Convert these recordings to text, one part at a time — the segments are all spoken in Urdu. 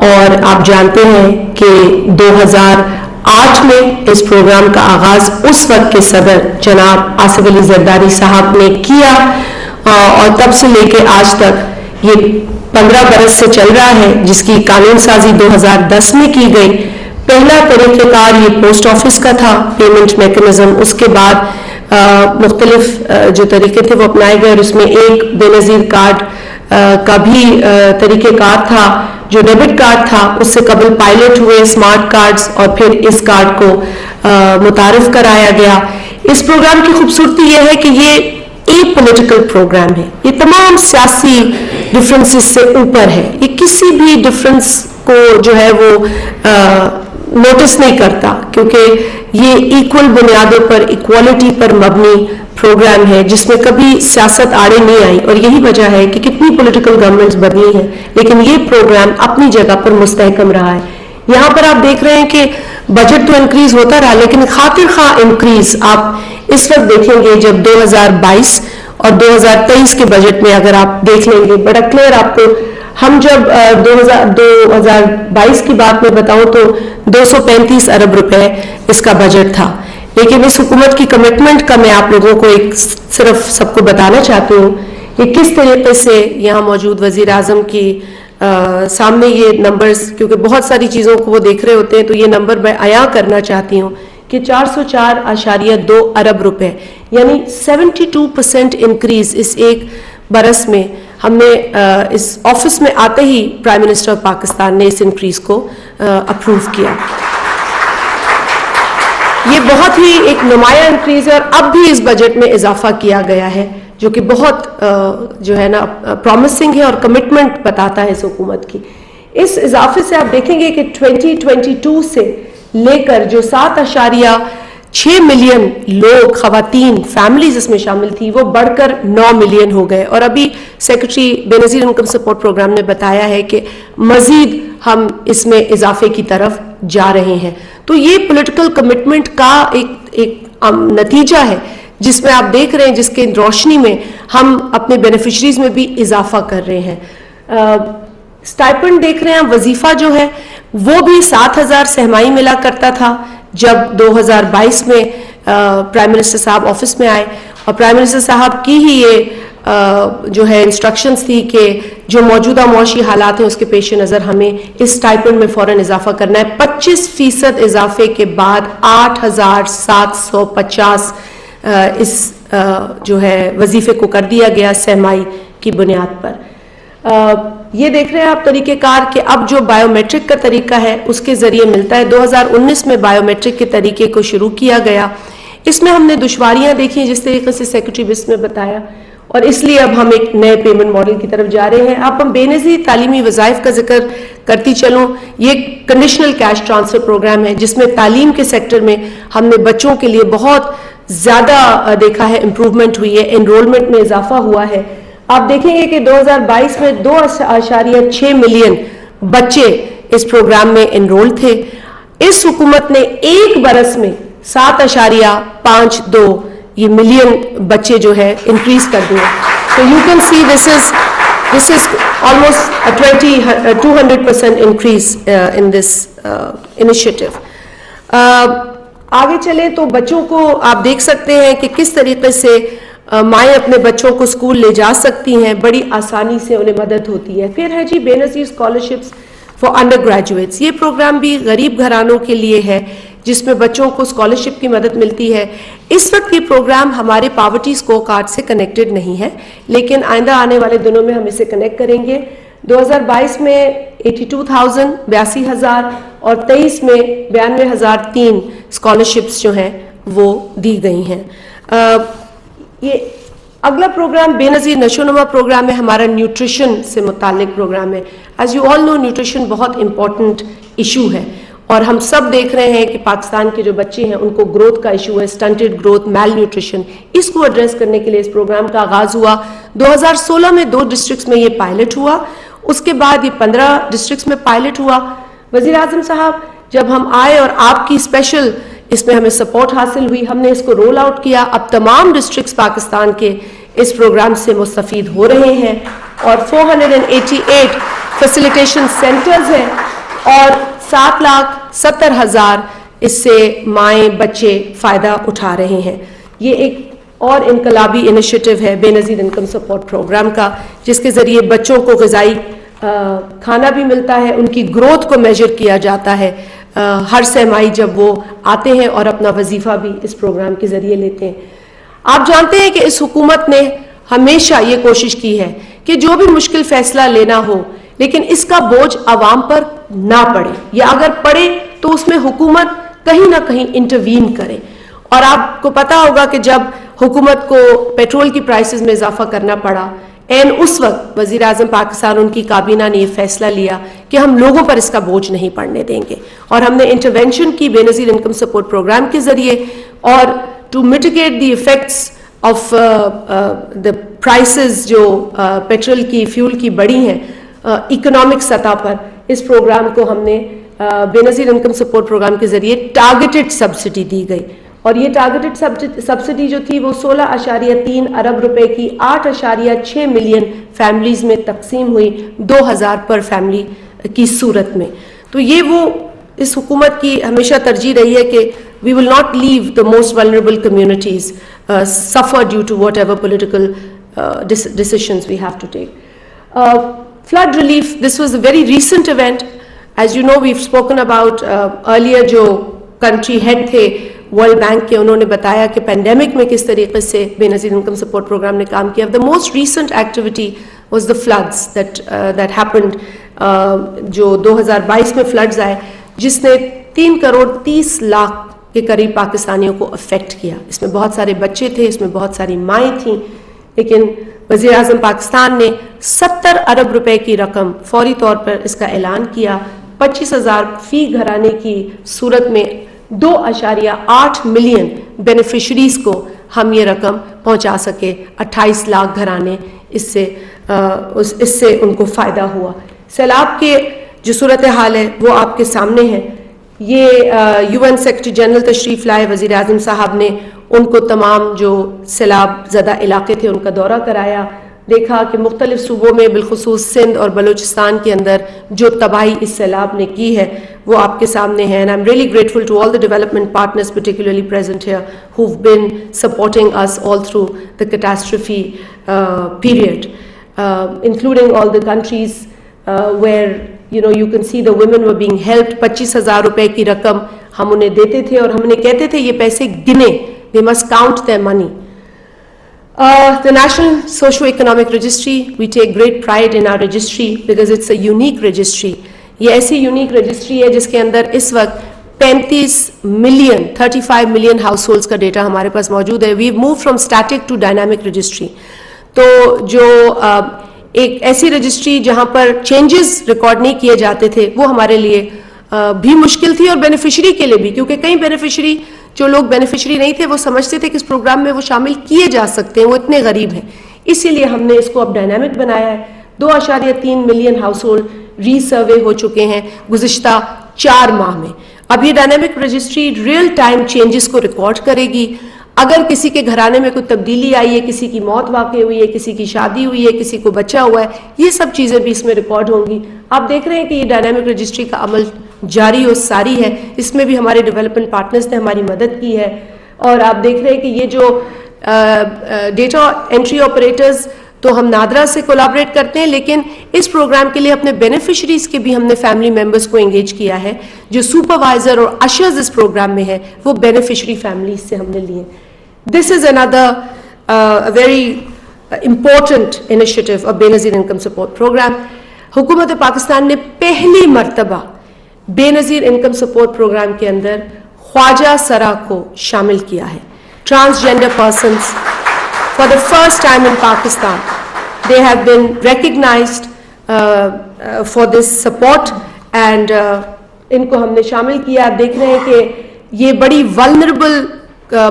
اور آپ جانتے ہیں کہ 2008 میں اس پروگرام کا آغاز اس وقت کے صدر جناب آصف علی زرداری صاحب نے کیا، اور تب سے لے کے آج تک یہ 15 برس سے چل رہا ہے، جس کی قانون سازی 2010 میں کی گئی. پہلا طریقہ کار یہ پوسٹ آفس کا تھا، پیمنٹ میکنزم. اس کے بعد مختلف جو طریقے تھے وہ اپنائے گئے، اور اس میں ایک بے نظیر کارڈ کا بھی طریقہ کار تھا جو ڈیبٹ کارڈ تھا. اس سے قبل پائلٹ ہوئے اسمارٹ کارڈز، اور پھر اس کارڈ کو متعارف کرایا گیا. اس پروگرام کی خوبصورتی یہ ہے کہ یہ ایک پولیٹیکل پروگرام ہے، یہ تمام سیاسی ڈفرینسز سے اوپر ہے. یہ کسی بھی ڈفرینس کو جو ہے وہ نوٹس نہیں کرتا، کیونکہ یہ ایکول بنیادوں پر، ایکوالٹی پر مبنی پروگرام ہے جس میں کبھی سیاست آڑے نہیں آئی. اور یہی وجہ ہے کہ کتنی پولیٹیکل گورنمنٹس بدلی ہیں لیکن یہ پروگرام اپنی جگہ پر مستحکم رہا ہے. یہاں پر آپ دیکھ رہے ہیں کہ بجٹ تو انکریز ہوتا رہا، لیکن خاطر خواہ انکریز آپ اس وقت دیکھیں گے جب 2022 اور 2023 کے بجٹ میں اگر آپ دیکھ لیں گے بڑا کلیئر آپ کو. ہم جب 2022 کی بات میں بتاؤں تو 235 ارب روپے اس کا بجٹ تھا، لیکن اس حکومت کی کمٹمنٹ کا میں آپ لوگوں کو ایک صرف سب کو بتانا چاہتی ہوں کہ کس طریقے سے یہاں موجود وزیر اعظم کی سامنے یہ نمبرز، کیونکہ بہت ساری چیزوں کو وہ دیکھ رہے ہوتے ہیں تو یہ نمبر میں عیاں کرنا چاہتی ہوں کہ 404.2 ارب روپے، یعنی 72% انکریز اس ایک برس میں. ہم نے اس آفس میں آتے ہی پرائم منسٹر آف پاکستان نے اس انکریز کو اپروو کیا. یہ بہت ہی ایک نمایاں انکریز ہے، اور اب بھی اس بجٹ میں اضافہ کیا گیا ہے جو کہ بہت جو ہے نا پرومسنگ ہے اور کمٹمنٹ بتاتا ہے اس حکومت کی. اس اضافے سے آپ دیکھیں گے کہ 2022 سے لے کر جو 7.6 ملین لوگ، خواتین، فیملیز اس میں شامل تھی، وہ بڑھ کر 9 ملین ہو گئے. اور ابھی سیکرٹری بے نظیر انکم سپورٹ پروگرام نے بتایا ہے کہ مزید ہم اس میں اضافے کی طرف جا رہے ہیں. تو یہ پولیٹیکل کمٹمنٹ کا ایک نتیجہ ہے جس میں آپ دیکھ رہے ہیں، جس کے روشنی میں ہم اپنے بینیفیشریز میں بھی اضافہ کر رہے ہیں. سٹائپنڈ دیکھ رہے ہیں، وظیفہ جو ہے وہ بھی 7,000 سہمائی ملا کرتا تھا جب 2022 میں پرائم منسٹر صاحب آفس میں آئے، اور پرائم منسٹر صاحب کی ہی یہ جو ہے انسٹرکشنز تھی کہ جو موجودہ معاشی حالات ہیں اس کے پیش نظر ہمیں اس سٹائپنڈ میں فوراً اضافہ کرنا ہے. 25% اضافے کے بعد 8,750 اس جو ہے وظیفے کو کر دیا گیا سہمائی کی بنیاد پر. یہ دیکھ رہے ہیں آپ طریقہ کار کہ اب جو بائیو میٹرک کا طریقہ ہے اس کے ذریعے ملتا ہے. 2019 میں بائیو میٹرک کے طریقے کو شروع کیا گیا. اس میں ہم نے دشواریاں دیکھی جس طریقے سے سیکرٹری بس نے بتایا، اور اس لیے اب ہم ایک نئے پیمنٹ ماڈل کی طرف جا رہے ہیں. اب ہم بے نظیر تعلیمی وظائف کا ذکر کرتی چلوں. یہ کنڈیشنل کیش ٹرانسفر پروگرام ہے جس میں تعلیم کے سیکٹر میں ہم نے بچوں کے لیے بہت زیادہ دیکھا ہے امپروومنٹ ہوئی ہے، انرولمنٹ میں اضافہ ہوا ہے. آپ دیکھیں گے کہ 2022 میں 2.6 ملین بچے اس پروگرام میں انرول تھے. اس حکومت نے ایک برس میں 7.52 یہ ملین بچے جو ہے انکریز کر دیے. تو you can see this is almost 200% increase in this initiative. آگے چلیں تو بچوں کو آپ دیکھ سکتے ہیں کہ کس طریقے سے مائیں اپنے بچوں کو اسکول لے جا سکتی ہیں، بڑی آسانی سے انہیں مدد ہوتی ہے. پھر ہے جی بے نظیر اسکالرشپس فار انڈر گریجویٹس. یہ پروگرام بھی غریب گھرانوں کے لیے ہے جس میں بچوں کو اسکالرشپ کی مدد ملتی ہے. اس وقت یہ پروگرام ہمارے پاورٹی اسکور کارڈ سے کنیکٹڈ نہیں ہے، لیکن آئندہ آنے والے دنوں میں ہم اسے کنیکٹ کریں گے. 2022 میں 82,000 82,000 اور 23 میں 92,003 اسکالرشپس جو ہیں وہ دی گئی ہیں. یہ اگلا پروگرام بے نظیر نشو و نما پروگرام ہے، ہمارا نیوٹریشن سے متعلق پروگرام ہے. As you all know nutrition بہت امپورٹنٹ ایشو ہے، اور ہم سب دیکھ رہے ہیں کہ پاکستان کے جو بچے ہیں ان کو گروتھ کا ایشو ہے، سٹنٹڈ گروتھ، میل نیوٹریشن. اس کو ایڈریس کرنے کے لیے اس پروگرام کا آغاز ہوا. 2016 میں 2 ڈسٹرکٹس میں یہ پائلٹ ہوا، اس کے بعد یہ 15 ڈسٹرکٹس میں پائلٹ ہوا. وزیر اعظم صاحب جب ہم آئے اور آپ کی اسپیشل اس میں ہمیں سپورٹ حاصل ہوئی، ہم نے اس کو رول آؤٹ کیا. اب تمام ڈسٹرکٹس پاکستان کے اس پروگرام سے مستفید ہو رہے ہیں، اور 488 فیسیلیٹیشن سینٹرز ہیں اور 7,70,000 اس سے مائیں بچے فائدہ اٹھا رہے ہیں. یہ ایک اور انقلابی انیشیٹو ہے بے نظیر انکم سپورٹ پروگرام کا, جس کے ذریعے بچوں کو غذائی کھانا بھی ملتا ہے, ان کی گروتھ کو میجر کیا جاتا ہے ہر سہ ماہی جب وہ آتے ہیں اور اپنا وظیفہ بھی اس پروگرام کے ذریعے لیتے ہیں. آپ جانتے ہیں کہ اس حکومت نے ہمیشہ یہ کوشش کی ہے کہ جو بھی مشکل فیصلہ لینا ہو لیکن اس کا بوجھ عوام پر نہ پڑے, یا اگر پڑے تو اس میں حکومت کہیں نہ کہیں انٹروین کرے. اور آپ کو پتا ہوگا کہ جب حکومت کو پیٹرول کی پرائسز میں اضافہ کرنا پڑا, اس وقت وزیر اعظم پاکستان ان کی کابینہ نے یہ فیصلہ لیا کہ ہم لوگوں پر اس کا بوجھ نہیں پڑنے دیں گے, اور ہم نے انٹرونشن کی بے نظیر انکم سپورٹ پروگرام کے ذریعے, اور to mitigate the effects of the prices جو پیٹرول کی فیول کی بڑھی ہیں اکنامک سطح پر, اس پروگرام کو ہم نے بے نظیر انکم سپورٹ پروگرام کے ذریعے ٹارگیٹڈ سبسڈی دی گئی. اور یہ ٹارگیٹڈ سبسڈی جو تھی وہ 16.3 ارب روپے کی 8.6 ملین فیملیز میں تقسیم ہوئی 2,000 پر فیملی کی صورت میں. تو یہ وہ اس حکومت کی ہمیشہ ترجیح رہی ہے کہ we will not leave the most vulnerable communities suffer due to whatever political decisions we have to take. Flood relief, this was a very recent event. As you know, we've spoken about earlier جو country head تھے ورلڈ بینک کے, انہوں نے بتایا کہ پینڈیمک میں کس طریقے سے بے نظیر انکم سپورٹ پروگرام نے کام کیا. The most recent activity was the floods that happened, جو 2022 میں فلڈز آئے, جس نے 3,30,00,000 کے قریب پاکستانیوں کو افیکٹ کیا. اس میں بہت سارے بچے تھے, اس میں بہت ساری مائیں تھیں, لیکن وزیر اعظم پاکستان نے 70 ارب روپے کی رقم فوری طور پر اس کا اعلان کیا. 25,000 فی گھرانے کی صورت میں 2.8 ملین بینیفیشریز کو ہم یہ رقم پہنچا سکے. 28 لاکھ گھرانے اس سے ان کو فائدہ ہوا. سیلاب کے جو صورتحال ہے وہ آپ کے سامنے ہے. یہ UN سیکرٹری جنرل تشریف لائے, وزیر اعظم صاحب نے ان کو تمام جو سیلاب زدہ علاقے تھے ان کا دورہ کرایا, دیکھا کہ مختلف صوبوں میں بالخصوص سندھ اور بلوچستان کے اندر جو تباہی اس سیلاب نے کی ہے وہ آپ کے سامنے ہے. And I'm really grateful to all the development partners particularly present here who've been supporting us all through the catastrophe period, including all the countries where you can see the women were being helped. 25,000 روپے کی رقم ہم انہیں دیتے تھے اور ہم انہیں کہتے تھے یہ پیسے گنے, they must count their money. The National Socio-Economic Registry, we take great pride in our registry because it's a unique registry. یہ ایسی یونیک رجسٹری ہے جس کے اندر اس وقت 35 ملین ہاؤس ہولڈس کا ڈیٹا ہمارے پاس موجود ہے. We've moved from static to dynamic registry. تو جو ایک ایسی رجسٹری جہاں پر چینجز ریکارڈ نہیں کیے جاتے تھے وہ ہمارے لیے بھی مشکل تھی, اور بینیفیشری کے لیے بھی, کیونکہ کئی بینیفیشری جو لوگ بینیفیشری نہیں تھے وہ سمجھتے تھے کہ اس پروگرام میں وہ شامل کیے جا سکتے ہیں, وہ اتنے غریب ہیں. اسی لیے ہم نے اس کو اب ڈائنامک بنایا ہے. 2.3 ملین ہاؤس ہولڈ ری سروے ہو چکے ہیں گزشتہ 4 ماہ میں. اب یہ dynamic registry real time changes کو ریکارڈ کرے گی. اگر کسی کے گھرانے میں کوئی تبدیلی آئی ہے, کسی کی موت واقع ہوئی ہے, کسی کی شادی ہوئی ہے, کسی کو بچہ ہوا ہے, یہ سب چیزیں بھی اس میں ریکارڈ ہوں گی. آپ دیکھ رہے ہیں کہ یہ ڈائنامک رجسٹری کا عمل جاری و ساری ہے. اس میں بھی ہمارے ڈیولپمنٹ پارٹنرز نے ہماری مدد کی ہے. اور آپ دیکھ رہے ہیں کہ یہ جو ڈیٹا انٹری آپریٹرز تو ہم نادرا سے کولیبریٹ کرتے ہیں, لیکن اس پروگرام کے لیے اپنے بینیفیشریز کے بھی ہم نے فیملی ممبرز کو انگیج کیا ہے. جو سپروائزر اور اشرز اس پروگرام میں ہے وہ بینیفیشری فیملیز سے ہم نے لیے. This is another very important initiative of بے نظیر انکم سپورٹ پروگرام. حکومت پاکستان نے پہلی مرتبہ بے نظیر انکم سپورٹ پروگرام کے اندر خواجہ سرا کو شامل کیا ہے. Transgender persons for the first time in Pakistan, they have been recognized for this support and ان کو ہم نے شامل کیا. آپ دیکھ رہے ہیں کہ یہ بڑی vulnerable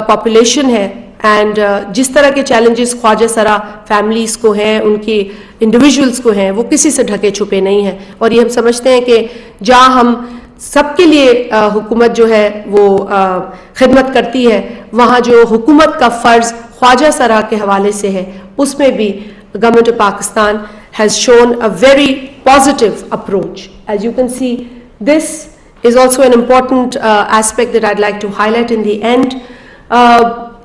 پاپولیشن ہے, اینڈ جس طرح کے چیلنجز خواجہ سرا فیملیز کو ہیں, ان کی انڈیویجولس کو ہیں, وہ کسی سے ڈھکے چھپے نہیں ہیں. اور یہ ہم سمجھتے ہیں کہ جہاں ہم سب کے لیے حکومت جو ہے وہ خدمت کرتی ہے, وہاں جو حکومت کا فرض خواجہ سرا کے حوالے سے ہے, اس میں بھی government of Pakistan has shown a very positive approach. As you can see, This is also an important aspect that I'd like to highlight in the end.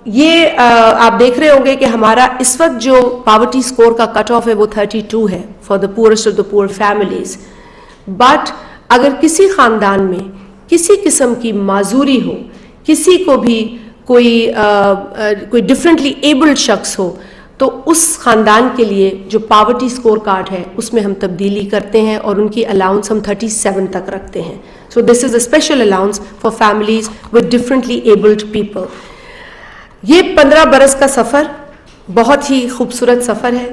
یہ آپ دیکھ رہے ہوں گے کہ ہمارا اس وقت جو پاورٹی اسکور کا کٹ آف ہے وہ 32 ہے for the poorest of the پور فیملیز. بٹ اگر کسی خاندان میں کسی قسم کی معذوری ہو, کسی کو بھی کوئی ڈفرینٹلی ایبلڈ شخص ہو, تو اس خاندان کے لیے جو پاورٹی اسکور کارڈ ہے اس میں ہم تبدیلی کرتے ہیں اور ان کی الاؤنس ہم 37 تک رکھتے ہیں. So this is a special allowance for families with differently abled people. یہ 15 برس کا سفر بہت ہی خوبصورت سفر ہے.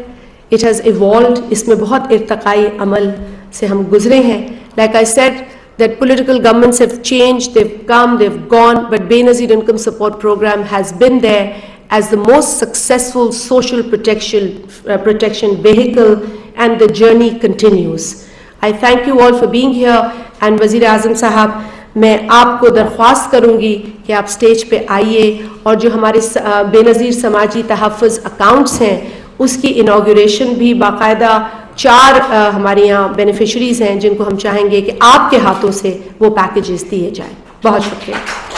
اٹ ہیز ایوالوڈ, اس میں بہت ارتقائی عمل سے ہم گزرے ہیں. Like I said that political governments have changed, they've come, they've gone, but Benazir Income Support Program has been there as the most successful social protection vehicle, and the journey continues. I thank you all for being here, and Wazir Azam Sahab, میں آپ کو درخواست کروں گی کہ آپ سٹیج پہ آئیے اور جو ہمارے بے نظیر سماجی تحفظ اکاؤنٹس ہیں اس کی انوگریشن بھی باقاعدہ 4 ہمارے یہاں بینیفیشریز ہیں جن کو ہم چاہیں گے کہ آپ کے ہاتھوں سے وہ پیکیجز دیے جائیں. بہت شکریہ.